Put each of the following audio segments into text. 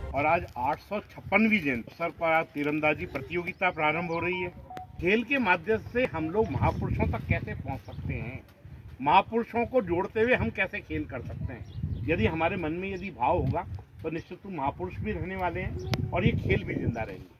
और आज 856वीं जयंती अवसर पर आज तीरंदाजी प्रतियोगिता प्रारंभ हो रही है। खेल के माध्यम से हम लोग महापुरुषों तक कैसे पहुंच सकते हैं, महापुरुषों को जोड़ते हुए हम कैसे खेल कर सकते हैं। यदि हमारे मन में यदि भाव होगा तो निश्चित रूप महापुरुष भी रहने वाले हैं और ये खेल भी जिंदा रहेंगे।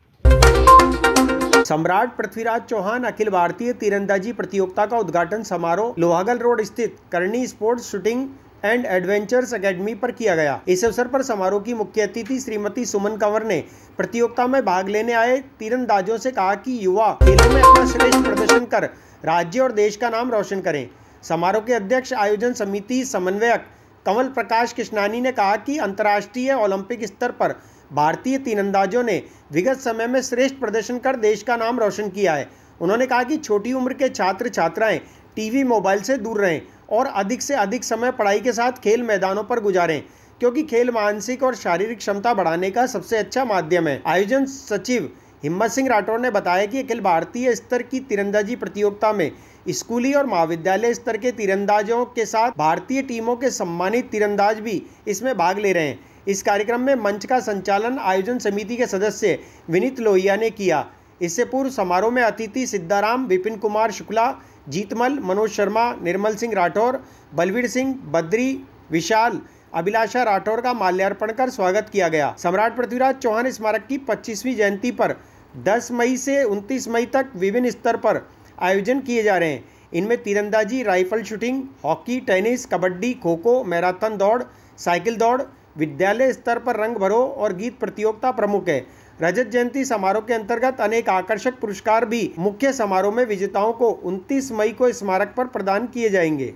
सम्राट पृथ्वीराज चौहान अखिल भारतीय तीरंदाजी प्रतियोगिता का उद्घाटन समारोह लोहागल रोड स्थित करनी sports shooting and adventures academy पर किया गया। इस अवसर पर समारोह की मुख्य अतिथि श्रीमती सुमन कंवर ने प्रतियोगिता में भाग लेने आए तीरंदाजों से कहा कि युवा खेलों में अपना श्रेष्ठ प्रदर्शन कर राज्य और देश का नाम रोशन करें। समारोह के अध्यक्ष आयोजन समिति समन्वयक कमल प्रकाश कृष्णानी ने कहा कि अंतर्राष्ट्रीय ओलंपिक स्तर पर भारतीय तीरंदाजों ने विगत समय में श्रेष्ठ प्रदर्शन कर देश का नाम रोशन किया है। उन्होंने कहा कि छोटी उम्र के छात्र छात्राएं टीवी मोबाइल से दूर रहें और अधिक से अधिक समय पढ़ाई के साथ खेल मैदानों पर गुजारें, क्योंकि खेल मानसिक और शारीरिक क्षमता बढ़ाने का सबसे अच्छा माध्यम है। आयोजन सचिव हिम्मत सिंह राठौर ने बताया कि अखिल भारतीय स्तर की तीरंदाजी प्रतियोगिता में स्कूली और महाविद्यालय स्तर के तीरंदाजों के साथ भारतीय टीमों के सम्मानित तीरंदाज भी इसमें भाग ले रहे हैं। इस कार्यक्रम में मंच का संचालन आयोजन समिति के सदस्य विनीत लोहिया ने किया। इससे पूर्व समारोह में अतिथि सिद्धाराम, विपिन कुमार शुक्ला, जीतमल, मनोज शर्मा, निर्मल सिंह राठौर, बलवीर सिंह, बद्री, विशाल, अभिलाषा राठौर का माल्यार्पण कर स्वागत किया गया। सम्राट पृथ्वीराज चौहान स्मारक की 25वीं जयंती पर 10 मई से 29 मई तक विभिन्न स्तर पर आयोजन किए जा रहे हैं। इनमें तीरंदाजी, rifle shooting, hockey, tennis, kabaddi, kho kho, marathon दौड़, साइकिल दौड़, विद्यालय स्तर पर रंग भरो और गीत प्रतियोगिता प्रमुख है। रजत जयंती समारोह के अंतर्गत अनेक आकर्षक पुरस्कार भी मुख्य समारोह में विजेताओं को 29 मई को स्मारक पर प्रदान किए जाएंगे।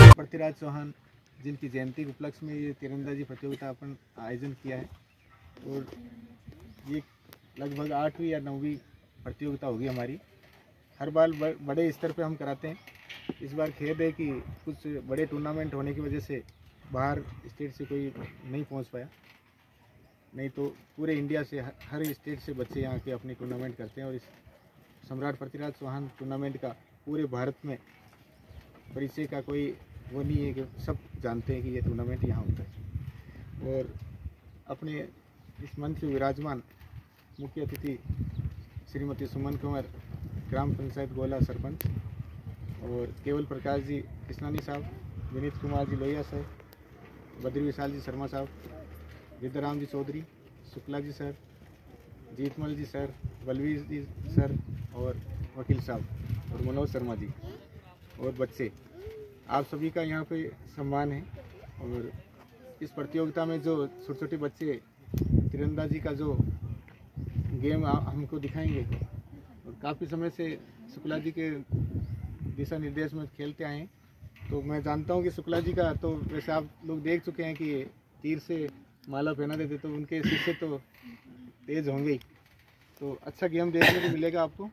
पृथ्वीराज चौहान जिनकी जयंती के उपलक्ष्य में ये तीरंदाजी प्रतियोगिता अपन आयोजन किया है और ये लगभग 8वीं या 9वीं प्रतियोगिता होगी हमारी। हर बार बड़े स्तर पे हम कराते हैं। इस बार खेद है कि कुछ बड़े टूर्नामेंट होने की वजह से बाहर स्टेट से कोई नहीं पहुंच पाया, नहीं तो पूरे इंडिया से हर स्टेट से बच्चे यहाँ के अपने टूर्नामेंट करते हैं। और इस सम्राट पृथ्वीराज चौहान टूर्नामेंट का पूरे भारत में परिचय का कोई वो नहीं है कि सब जानते हैं कि ये टूर्नामेंट यहाँ होता है। और अपने इस मंच में विराजमान मुख्य अतिथि श्रीमती सुमन कंवर, ग्राम पंचायत गोला सरपंच, और केवल प्रकाश जी कृष्णानी साहब, विनीत कुमार जी लोहिया साहब, बद्री विशाल जी शर्मा साहब, विद्याराम जी चौधरी, शुक्ला जी सर, जीतमल जी सर, बलवीर जी सर और वकील साहब और मनोज शर्मा जी और बच्चे, आप सभी का यहाँ पे सम्मान है। और इस प्रतियोगिता में जो छोटे छोटे बच्चे तीरंदाजी का जो गेम हमको दिखाएंगे, और काफ़ी समय से शुक्ला जी के दिशा निर्देश में खेलते आए हैं, तो मैं जानता हूँ कि शुक्ला जी का तो वैसे आप लोग देख चुके हैं कि तीर से माला पहना देते, तो उनके शिष्य तो तेज होंगे ही। तो अच्छा गेम देखने को मिलेगा आपको।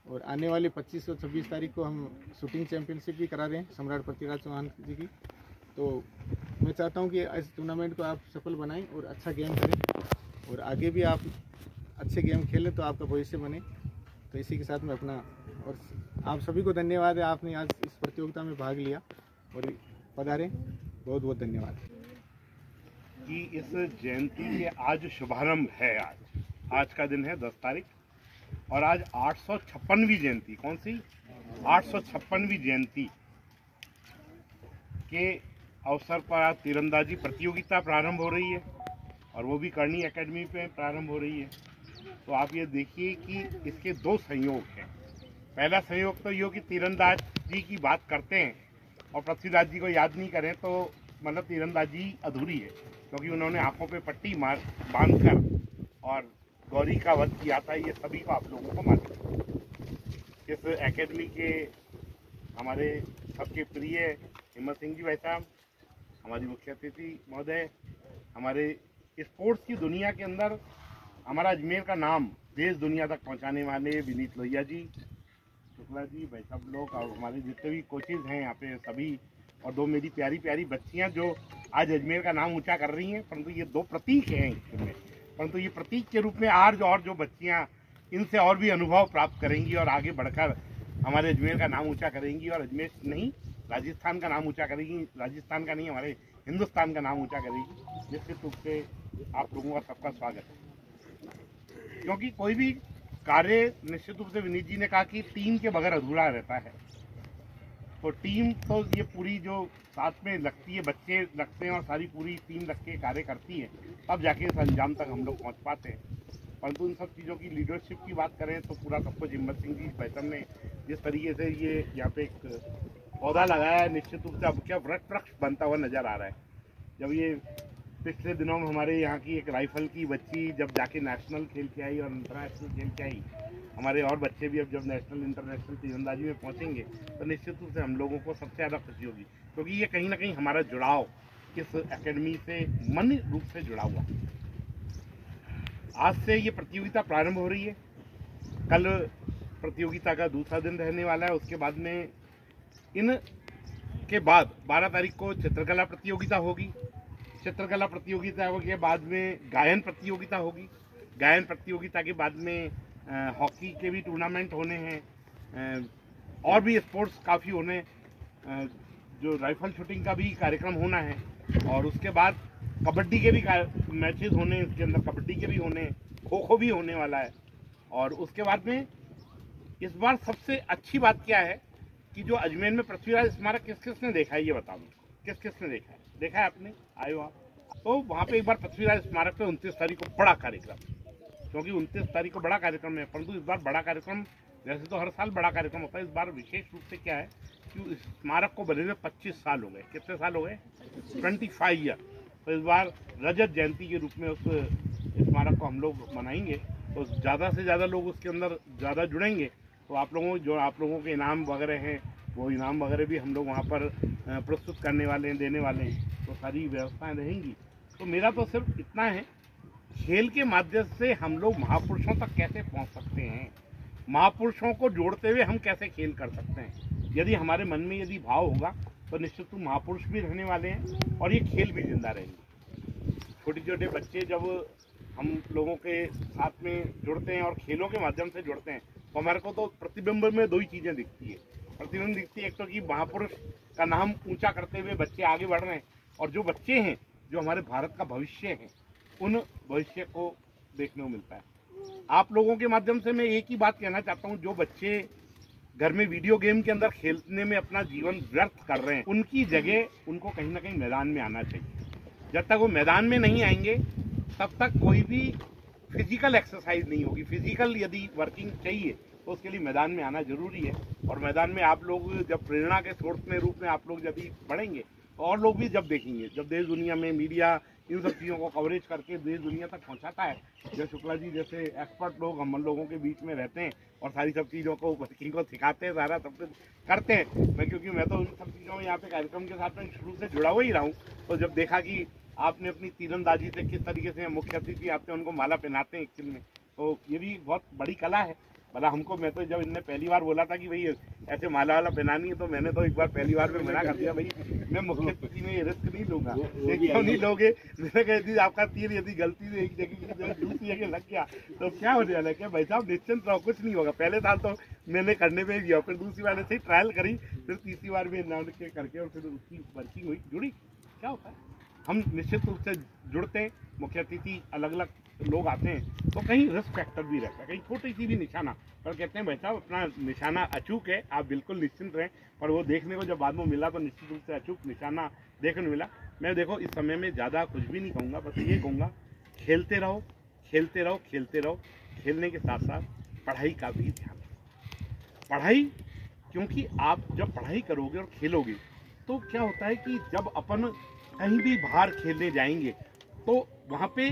और आने वाले 25 और 26 तारीख को हम शूटिंग चैंपियनशिप भी करा रहे हैं सम्राट पृथ्वीराज चौहान जी की। तो मैं चाहता हूँ कि इस टूर्नामेंट को आप सफल बनाएं और अच्छा गेम करें, और आगे भी आप अच्छे गेम खेलें तो आपका भविष्य बने। तो इसी के साथ मैं अपना और आप सभी को धन्यवाद है, आपने आज इस प्रतियोगिता में भाग लिया और पधारे, बहुत बहुत धन्यवाद। कि इस जयंती के आज शुभारंभ है, आज का दिन है 10 तारीख, और आज 856वीं जयंती, कौन सी 856वीं जयंती के अवसर पर आज तीरंदाजी प्रतियोगिता प्रारंभ हो रही है, और वो भी करनी एकेडमी पे प्रारंभ हो रही है। तो आप ये देखिए कि इसके 2 संयोग हैं। पहला संयोग तो ये कि तीरंदाज जी की बात करते हैं और पृथ्वीराज जी को याद नहीं करें तो मतलब तीरंदाजी अधूरी है, क्योंकि उन्होंने आंखों पे पट्टी बांधकर और गौरी का वध किया था। ये सभी को आप लोगों को मालूम है। इस एकेडमी के हमारे सबके प्रिय हिम्मत सिंह जी भाई साहब, हमारी मुख्य अतिथि महोदय, हमारे स्पोर्ट्स की दुनिया के अंदर हमारा अजमेर का नाम देश दुनिया तक पहुंचाने वाले विनीत लोहिया जी, शुक्ला जी, भाई सब लोग, और हमारे जितने भी कोचेज हैं यहाँ पे सभी, और 2 मेरी प्यारी प्यारी बच्चियाँ जो आज अजमेर का नाम ऊंचा कर रही हैं। परंतु ये 2 प्रतीक हैं इसमें, परंतु ये प्रतीक के रूप में आज और जो बच्चियाँ इनसे और भी अनुभव प्राप्त करेंगी और आगे बढ़कर हमारे अजमेर का नाम ऊंचा करेंगी, और अजमेर नहीं राजस्थान का नाम ऊंचा करेंगी। राजस्थान का नहीं, हमारे हिंदुस्तान का नाम ऊंचा करेगी। निश्चित रूप से आप लोगों का सबका स्वागत है, क्योंकि कोई भी कार्य निश्चित रूप से विनीत जी ने कहा कि टीम के बगैर अधूरा रहता है। तो टीम तो ये पूरी जो साथ में लगती है, बच्चे लगते हैं और सारी पूरी टीम लग के कार्य करती है, तब जाके इस अंजाम तक हम लोग पहुँच पाते हैं। परंतु इन सब चीज़ों की लीडरशिप की बात करें तो पूरा सब कुछ हिम्मत सिंह जी बैतन ने जिस तरीके से ये यहाँ पे एक पौधा लगाया है, निश्चित रूप से अब क्या वृक्ष बनता हुआ नजर आ रहा है। जब ये पिछले दिनों में हमारे यहाँ की एक राइफल की बच्ची जब जाके नेशनल खेल के आई और इंटरनेशनल खेल के आई, हमारे और बच्चे भी अब जब नेशनल इंटरनेशनल तीरंदाजी में पहुँचेंगे तो निश्चित रूप से हम लोगों को सबसे ज़्यादा खुशी होगी, क्योंकि ये कहीं ना कहीं हमारा जुड़ाव इस एकेडमी से मन रूप से जुड़ा हुआ। आज से ये प्रतियोगिता प्रारंभ हो रही है, कल प्रतियोगिता का दूसरा दिन रहने वाला है। उसके बाद में इन के बाद 12 तारीख को चित्रकला प्रतियोगिता होगी। चित्रकला प्रतियोगिता के बाद में गायन प्रतियोगिता होगी। गायन प्रतियोगिता के बाद में हॉकी के भी टूर्नामेंट होने हैं, और भी स्पोर्ट्स काफ़ी होने, जो राइफल शूटिंग का भी कार्यक्रम होना है, और उसके बाद कबड्डी के भी मैचेस होने, इसके अंदर कबड्डी के भी होने, खो खो भी होने वाला है। और उसके बाद में इस बार सबसे अच्छी बात क्या है कि जो अजमेर में पृथ्वीराज स्मारक किस किस ने देखा है ये बताओ, किस किस ने देखा है? देखा है आपने? आए हो आप? तो वहाँ पे एक बार पृथ्वीराज स्मारक पे 29 तारीख को बड़ा कार्यक्रम, क्योंकि 29 तारीख को बड़ा कार्यक्रम है, परंतु इस बार बड़ा कार्यक्रम, वैसे तो हर साल बड़ा कार्यक्रम होता है, इस बार विशेष रूप से क्या है कि इस स्मारक को बने हुए 25 साल हो गए। कितने साल हो गए? 25 ईयर। तो इस बार रजत जयंती के रूप में उस स्मारक को हम लोग मनाएंगे, तो ज़्यादा से ज़्यादा लोग उसके अंदर ज़्यादा जुड़ेंगे। तो आप लोगों के इनाम वगैरह हैं, वो इनाम वगैरह भी हम लोग वहाँ पर प्रस्तुत करने वाले हैं, देने वाले हैं, तो सारी व्यवस्थाएं रहेंगी। तो मेरा तो सिर्फ इतना है, खेल के माध्यम से हम लोग महापुरुषों तक कैसे पहुँच सकते हैं, महापुरुषों को जोड़ते हुए हम कैसे खेल कर सकते हैं। यदि हमारे मन में यदि भाव होगा तो निश्चित रूप महापुरुष भी रहने वाले हैं और ये खेल भी जिंदा रहेंगे। छोटे छोटे बच्चे जब हम लोगों के साथ में जुड़ते हैं और खेलों के माध्यम से जुड़ते हैं, तो हमारे को तो प्रतिबिंब में दो ही चीज़ें दिखती है। प्रतिबिंब दिखती है, एक तो कि महापुरुष का नाम ऊंचा करते हुए बच्चे आगे बढ़ रहे हैं, और जो बच्चे हैं जो हमारे भारत का भविष्य है, उन भविष्य को देखने को मिलता है। आप लोगों के माध्यम से मैं एक ही बात कहना चाहता हूँ, जो बच्चे घर में वीडियो गेम के अंदर खेलने में अपना जीवन व्यर्थ कर रहे हैं, उनकी जगह उनको कहीं ना कहीं मैदान में आना चाहिए। जब तक वो मैदान में नहीं आएंगे तब तक कोई भी फिजिकल एक्सरसाइज नहीं होगी। फिजिकल यदि वर्किंग चाहिए तो उसके लिए मैदान में आना जरूरी है, और मैदान में आप लोग जब प्रेरणा के स्रोत में रूप में आप लोग यदि बढ़ेंगे तो और लोग भी जब देखेंगे, जब देश दुनिया में मीडिया इन सब चीज़ों को कवरेज करके देश दुनिया तक पहुंचाता है, जय शुक्ला जी जैसे एक्सपर्ट लोग हम लोगों के बीच में रहते हैं और सारी सब चीज़ों को वर्किंग को सिखाते हैं, सारा सब कुछ करते हैं। क्योंकि मैं तो उन सब चीज़ों में यहाँ पे कार्यक्रम के साथ में शुरू से जुड़ा हुआ ही रहा हूँ। तो जब देखा कि आपने अपनी तीरंदाजी से किस तरीके से मुख्य अतिथि आपने उनको माला पहनाते हैं एक दिन में, तो ये भी बहुत बड़ी कला है। भला हमको, मैं तो जब इनने पहली बार बोला था कि भाई ऐसे माला वाला पहनानी है, तो मैंने तो एक बार पहली बार में मना कर दिया, भाई मैं मुख्य अतिथि में ये रिस्क नहीं लूंगा। क्यों नहीं लोगे? मैंने कहा यदि आपका तीर यदि गलती से एक जगह दूसरी जगह लग गया तो क्या होने वाला है? क्या भाई साहब निश्चिंत रहो, कुछ नहीं होगा। पहले साल तो मैंने करने में दिया, फिर दूसरी बार ऐसे ही ट्रायल करी, फिर तीसरी बार भी नाम करके और फिर उसकी वर्किंग हुई, जुड़ी। क्या होता है, हम निश्चित रूप से जुड़ते हैं, मुख्य अतिथि अलग अलग लोग आते हैं, तो कहीं रिस्क फैक्टर भी रहता है, कहीं छोटी सी भी निशाना, पर कहते हैं भाई साहब अपना निशाना अचूक है, आप बिल्कुल निश्चिंत रहें। पर वो देखने को जब बाद में मिला तो निश्चित रूप से अचूक निशाना देखने को मिला। मैं देखो इस समय में ज़्यादा कुछ भी नहीं कहूँगा, बस ये कहूँगा खेलते रहो, खेलते रहो, खेलते रहो। खेलने के साथ साथ पढ़ाई का भी ध्यान रखो। पढ़ाई, क्योंकि आप जब पढ़ाई करोगे और खेलोगे तो क्या होता है कि जब अपन कहीं भी बाहर खेलने जाएंगे तो वहाँ पे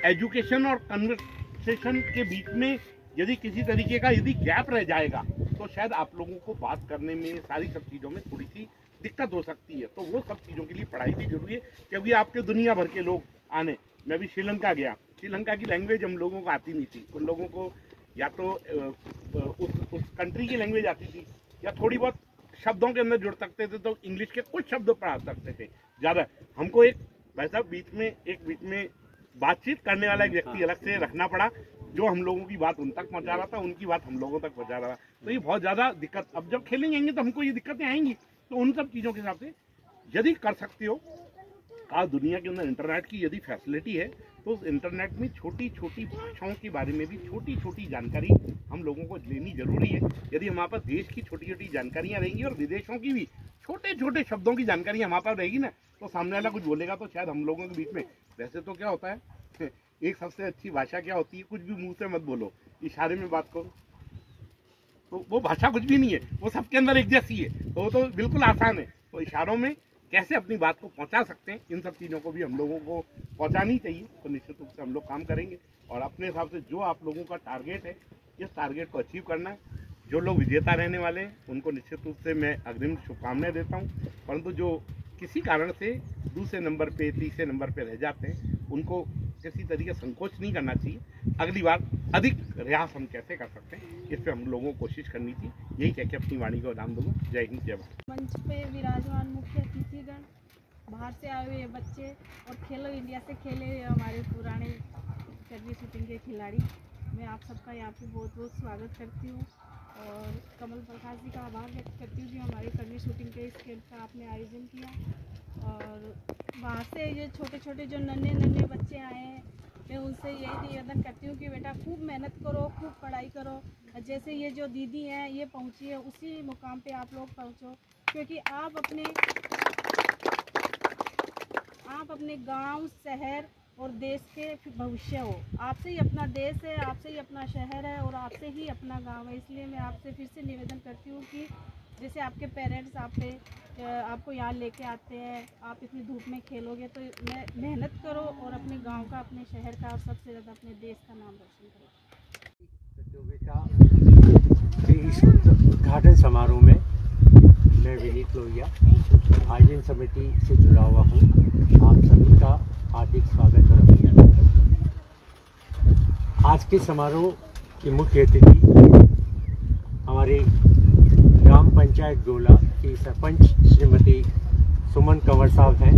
एजुकेशन और कन्वर्सेशन के बीच में यदि किसी तरीके का यदि गैप रह जाएगा तो शायद आप लोगों को बात करने में, सारी सब चीज़ों में थोड़ी सी दिक्कत हो सकती है। तो वो सब चीज़ों के लिए पढ़ाई भी जरूरी है, क्योंकि आपके दुनिया भर के लोग आने। मैं भी श्रीलंका गया, श्रीलंका की लैंग्वेज हम लोगों को आती नहीं थी। उन लोगों को या तो उस कंट्री की लैंग्वेज आती थी, या थोड़ी बहुत शब्दों के अंदर जुड़ सकते थे, तो इंग्लिश के कुछ शब्द पढ़ा सकते थे। ज़्यादा हमको एक वैसा बीच में बातचीत करने वाला एक व्यक्ति अलग से रखना पड़ा, जो हम लोगों की बात उन तक पहुंचा रहा था, उनकी बात हम लोगों तक पहुंचा रहा था। तो ये बहुत ज़्यादा दिक्कत, अब जब खेलेंगे तो हमको ये दिक्कतें आएंगी। तो उन सब चीज़ों के हिसाब से यदि कर सकते हो आज दुनिया के अंदर इंटरनेट की यदि फैसिलिटी है तो उस इंटरनेट में छोटी छोटी भाषाओं के बारे में भी छोटी छोटी जानकारी हम लोगों को लेनी जरूरी है। यदि हमारे पास देश की छोटी छोटी जानकारियाँ रहेंगी और विदेशों की भी छोटे छोटे शब्दों की जानकारी हमारे पास रहेगी ना, तो सामने वाला कुछ बोलेगा तो शायद हम लोगों के बीच में, वैसे तो क्या होता है एक सबसे अच्छी भाषा क्या होती है, कुछ भी मुंह से मत बोलो, इशारे में बात करो, तो वो भाषा कुछ भी नहीं है, वो सबके अंदर एक जैसी है, तो वो तो बिल्कुल आसान है। तो इशारों में कैसे अपनी बात को पहुंचा सकते हैं, इन सब चीज़ों को भी हम लोगों को पहुंचानी चाहिए। तो निश्चित रूप से हम लोग काम करेंगे और अपने हिसाब से जो आप लोगों का टारगेट है, इस टारगेट को अचीव करना है। जो लोग विजेता रहने वाले हैं उनको निश्चित रूप से मैं अग्रिम शुभकामनाएं देता हूं, परंतु जो किसी कारण से दूसरे नंबर पे, तीसरे नंबर पे रह जाते हैं, उनको किसी तरीके संकोच नहीं करना चाहिए। अगली बार अधिक प्रयास हम कैसे कर सकते हैं, इस पे हम लोगों को कोशिश करनी थी। यही कह के अपनी वाणी को विराम दूंगा। जय हिंद, जय भारत। मंच पे विराजमान मुख्य अतिथिगण, बाहर से आए हुए बच्चे और खेलो इंडिया से खेले हुए हमारे पुराने कर्वी शूटिंग के खिलाड़ी, मैं आप सबका यहाँ पे बहुत बहुत स्वागत करती हूँ और कमल प्रकाश जी का आभार व्यक्त करती हूँ कि हमारे कर्वी शूटिंग के इस कैंप का आपने आयोजन किया। और बाहर से ये छोटे छोटे जो नन्हे बच्चे आए हैं, मैं उनसे यही निवेदन करती हूँ कि बेटा खूब मेहनत करो, खूब पढ़ाई करो। जैसे ये जो दीदी हैं ये पहुँची है, उसी मुकाम पे आप लोग पहुँचो, क्योंकि आप अपने गांव, शहर और देश के भविष्य हो। आपसे ही अपना देश है, आपसे ही अपना शहर है और आपसे ही अपना गांव है। इसलिए मैं आपसे फिर से निवेदन करती हूँ कि जैसे आपके पेरेंट्स आपको यहाँ लेके आते हैं, आप इतनी धूप में खेलोगे, तो मेहनत करो और अपने गांव का, अपने शहर का और सबसे ज़्यादा अपने देश का नाम रोशन करो। प्रतियोगिता के इस उद्घाटन समारोह में मैं विनीत लोहिया आयोजन समिति से जुड़ा हुआ हूँ। आप सभी का हार्दिक स्वागत और अभिनंदन करता हूँ। आज के समारोह की मुख्य अतिथि हमारे ग्राम पंचायत गोला की सरपंच श्रीमती सुमन कंवर साहब हैं।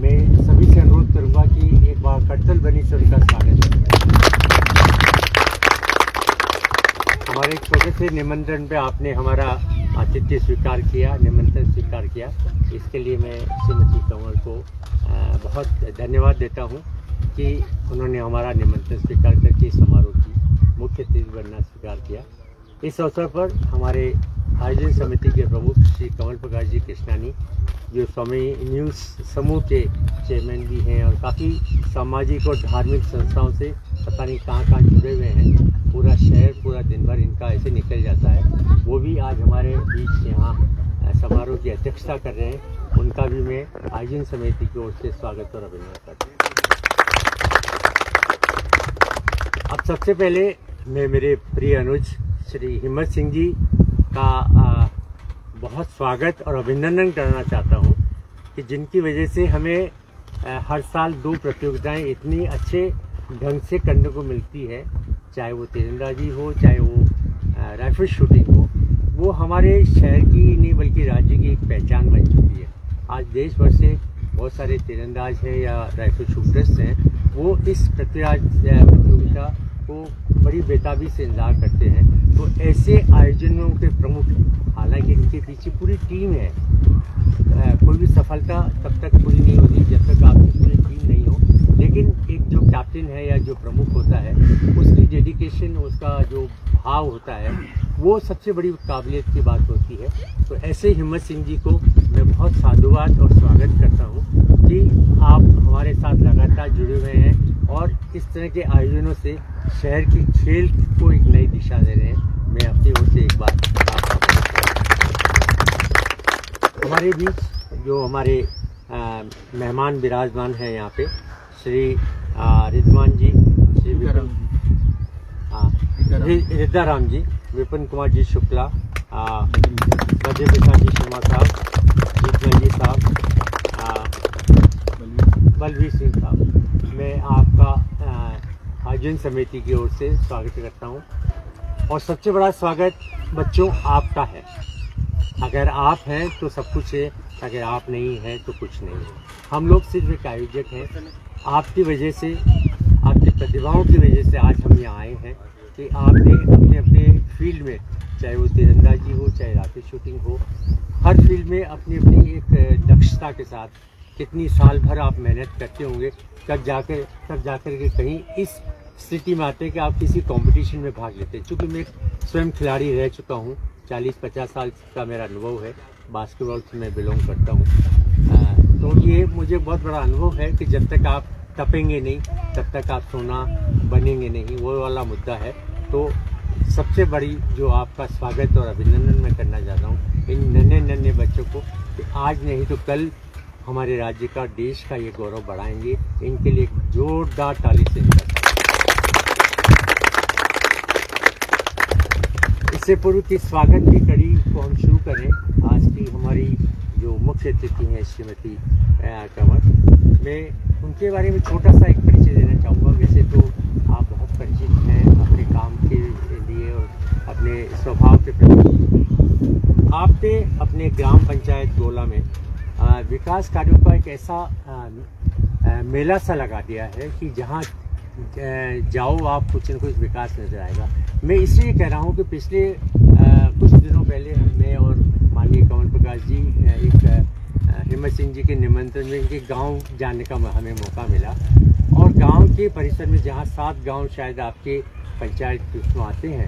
मैं सभी से अनुरोध करूंगा कि एक बार करतल बनी से उनका स्वागत करें। हमारे छोटे से निमंत्रण पे आपने हमारा आतिथ्य स्वीकार किया, निमंत्रण स्वीकार किया, इसके लिए मैं श्रीमती कंवर को बहुत धन्यवाद देता हूं कि उन्होंने हमारा निमंत्रण स्वीकार करके इस समारोह की मुख्य अतिथि बनना स्वीकार किया। इस अवसर पर हमारे आयोजन समिति के प्रमुख श्री कमल प्रकाश जी कृष्णानी, जो स्वामी न्यूज़ समूह के चेयरमैन भी हैं और काफ़ी सामाजिक और धार्मिक संस्थाओं से पता नहीं कहाँ जुड़े हुए हैं, पूरा शहर, पूरा दिन भर इनका ऐसे निकल जाता है, वो भी आज हमारे बीच यहाँ समारोह की अध्यक्षता कर रहे हैं। उनका भी मैं आयोजन समिति की ओर से स्वागत और अभिनंदन करता हूँ। अब सबसे पहले मैं मेरे प्रिय अनुज श्री हिम्मत सिंह जी का बहुत स्वागत और अभिनंदन करना चाहता हूं कि जिनकी वजह से हमें हर साल 2 प्रतियोगिताएं इतनी अच्छे ढंग से करने को मिलती है, चाहे वो तीरंदाजी हो, चाहे वो राइफल शूटिंग हो। वो हमारे शहर की नहीं बल्कि राज्य की एक पहचान बन चुकी है। आज देश भर से बहुत सारे तीरंदाज हैं या राइफल शूटर्स हैं, वो इस प्रतियोगिता को बड़ी बेताबी से इंतजार करते हैं। तो ऐसे आयोजनों के प्रमुख, हालांकि इनके पीछे पूरी टीम है, कोई भी सफलता तब तक पूरी नहीं होती जब तक आपकी पूरी टीम नहीं हो, लेकिन एक जो कैप्टन है या जो प्रमुख होता है उसकी डेडिकेशन, उसका जो भाव होता है, वो सबसे बड़ी काबिलियत की बात होती है। तो ऐसे हिम्मत सिंह जी को मैं बहुत साधुवाद और स्वागत करता हूँ कि आप हमारे साथ लगातार जुड़े हुए हैं और इस तरह के आयोजनों से शहर की खेल को एक नई दिशा दे रहे हैं। मैं अपनी ओर से एक बात हमारे बीच जो हमारे मेहमान विराजमान हैं यहाँ पे, श्री रिजवान जी, श्री रिद्धाराम जी, विपिन कुमार जी शुक्ला, मध्य प्रसाद जी शर्मा साहब, जीतमल जी साहब, बलवीर सिंह साहब, मैं आपका आयोजन समिति की ओर से स्वागत करता हूं। और सबसे बड़ा स्वागत बच्चों आपका है। अगर आप हैं तो सब कुछ है, अगर आप नहीं हैं तो कुछ नहीं है। हम लोग सिर्फ एक आयोजक हैं। आपकी वजह से, आपकी प्रतिभाओं की वजह से आज हम यहाँ आए हैं कि आपने अपने अपने फील्ड में, चाहे वो तीरंदाजी हो, चाहे राइफल शूटिंग हो, हर फील्ड में अपनी अपनी एक दक्षता के साथ कितनी साल भर आप मेहनत करते होंगे, तब जाकर के कहीं इस स्थिति में आते हैं कि आप किसी कंपटीशन में भाग लेते हैं। चूँकि मैं स्वयं खिलाड़ी रह चुका हूँ, 40-50 साल का मेरा अनुभव है, बास्केटबॉल से मैं बिलोंग करता हूँ, तो ये मुझे बहुत बड़ा अनुभव है कि जब तक आप तपेंगे नहीं तब तक आप सोना बनेंगे नहीं, वो वाला मुद्दा है। तो सबसे बड़ी जो आपका स्वागत और अभिनंदन मैं करना चाहता हूँ इन नन्हे बच्चों को कि आज नहीं तो कल हमारे राज्य का, देश का ये गौरव बढ़ाएंगे। इनके लिए एक जोरदार ताली से इससे पूर्व की स्वागत की कड़ी को हम शुरू करें। आज की हमारी जो मुख्य अतिथि हैं श्रीमती कंवर, मैं उनके बारे में छोटा सा एक परिचय देना चाहूँगा। वैसे तो आप बहुत परिचित हैं अपने काम के लिए और अपने स्वभाव के प्रति। आपने अपने ग्राम पंचायत गोला में विकास कार्यों का एक ऐसा मेला सा लगा दिया है कि जहाँ जाओ आप कुछ न कुछ विकास नजर आएगा। मैं इसलिए कह रहा हूँ कि पिछले कुछ दिनों पहले मैं और माननीय कंवर प्रकाश जी एक हिम्मत सिंह जी के निमंत्रण में इनके गांव जाने का हमें मौका मिला और गांव के परिसर में जहां 7 गांव शायद आपके पंचायत उसमें आते हैं,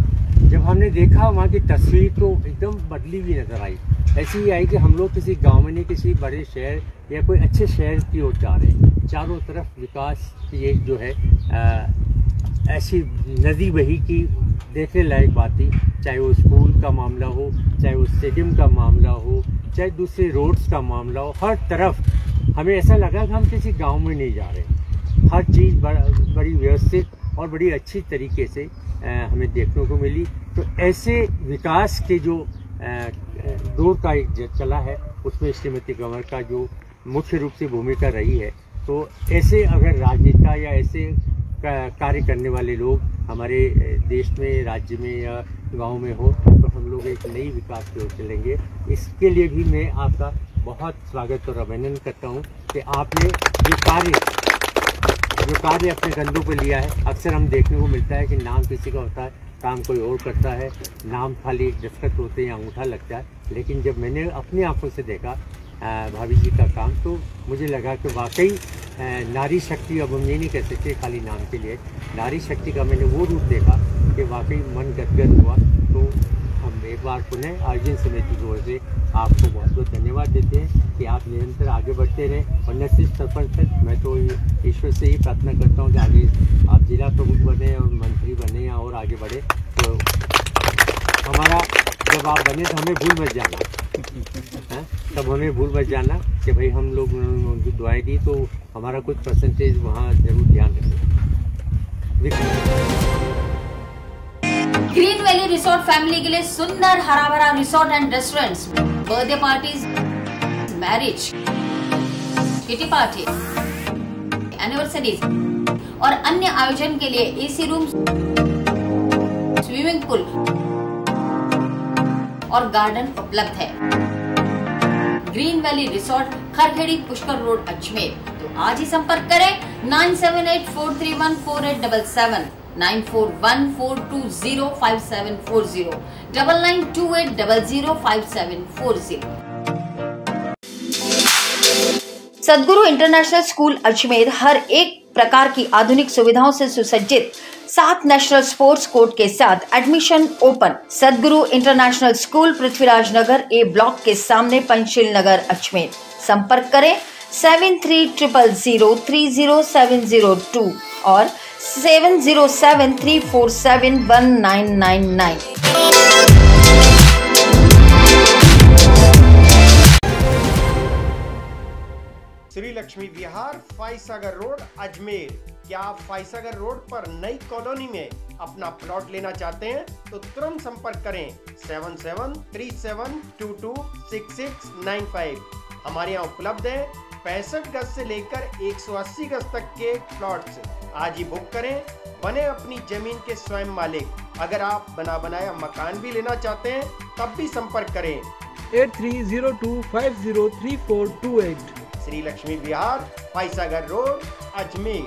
जब हमने देखा वहां की तस्वीर तो एकदम बदली हुई नजर आई। ऐसी ही आई कि हम लोग किसी गांव में नहीं, किसी बड़े शहर या कोई अच्छे शहर की ओर जा रहे हैं। चारों तरफ विकास की एक जो है ऐसी नदी बही की देखने लायक बात थी, चाहे वो स्कूल का मामला हो, चाहे वो स्टेडियम का मामला हो, चाहे दूसरे रोड्स का मामला हो। हर तरफ हमें ऐसा लगा कि हम किसी गांव में नहीं जा रहे। हर चीज़ बड़ी व्यवस्थित और बड़ी अच्छी तरीके से हमें देखने को मिली। तो ऐसे विकास के जो दौर का एक चला है उसमें श्रीमती कंवर का जो मुख्य रूप से भूमिका रही है। तो ऐसे अगर राजनेता या ऐसे कार्य करने वाले लोग हमारे देश में, राज्य में या गांव में हो तो हम लोग एक नई विकास की ओर चलेंगे। इसके लिए भी मैं आपका बहुत स्वागत और अभिनंदन करता हूं कि आपने जो कार्य अपने कंधों पर लिया है। अक्सर हम देखने को मिलता है कि नाम किसी का होता है, काम कोई और करता है, नाम खाली दस्तखत होते हैं या अंगूठा लगता है। लेकिन जब मैंने अपनी आंखों से देखा भाभी जी का काम तो मुझे लगा कि वाकई नारी शक्ति, अब हम ये नहीं कह सकते खाली नाम के लिए, नारी शक्ति का मैंने वो रूप देखा कि वाकई मन गदगद हुआ। तो हम एक बार पुनः आयोजन समिति की ओर से आपको बहुत बहुत धन्यवाद देते हैं कि आप निरंतर आगे बढ़ते रहें और न सिर्फ सरपंच तक, मैं तो ईश्वर से ही प्रार्थना करता हूँ कि आगे आप जिला प्रमुख बने और मंत्री बने या और आगे बढ़े। तो हमारा जब आप बने तो हमें भूल मत जाना, तब हमें भूल मत जाना कि भाई हम लोग उनकी दुआएं दी तो हमारा कुछ परसेंटेज वहाँ जरूर ध्यान रखें। ग्रीन वैली रिसोर्ट फैमिली के लिए सुंदर हरा भरा resort and restaurants, birthday parties, marriage, kitty party, anniversaries और अन्य आयोजन के लिए एसी रूम, स्विमिंग पूल और गार्डन उपलब्ध है। Green valley resort, Kharkhedi, Pushkar road, Ajmer. तो आज ही संपर्क करें 9784314877, 9414205740, 9928005740। सदगुरु इंटरनेशनल स्कूल अजमेर हर एक प्रकार की आधुनिक सुविधाओं से सुसज्जित 7 नेशनल स्पोर्ट्स कोर्ट के साथ एडमिशन ओपन। सदगुरु इंटरनेशनल स्कूल, पृथ्वीराज नगर ए ब्लॉक के सामने, पंचशील नगर, अजमेर। संपर्क करें 7300030702 और 7073471999। श्री लक्ष्मी विहार, फाइसागर रोड, अजमेर। क्या आप फाइसागर रोड पर नई कॉलोनी में अपना प्लॉट लेना चाहते हैं तो तुरंत संपर्क करें 7737226695। हमारे यहाँ उपलब्ध है 65 गज से लेकर 180 गज तक के प्लॉट्स। आज ही बुक करें, बने अपनी जमीन के स्वयं मालिक। अगर आप बना बनाया मकान भी लेना चाहते हैं तब भी संपर्क करें 8302503428। श्री लक्ष्मी विहार, फाइसागर रोड, अजमेर।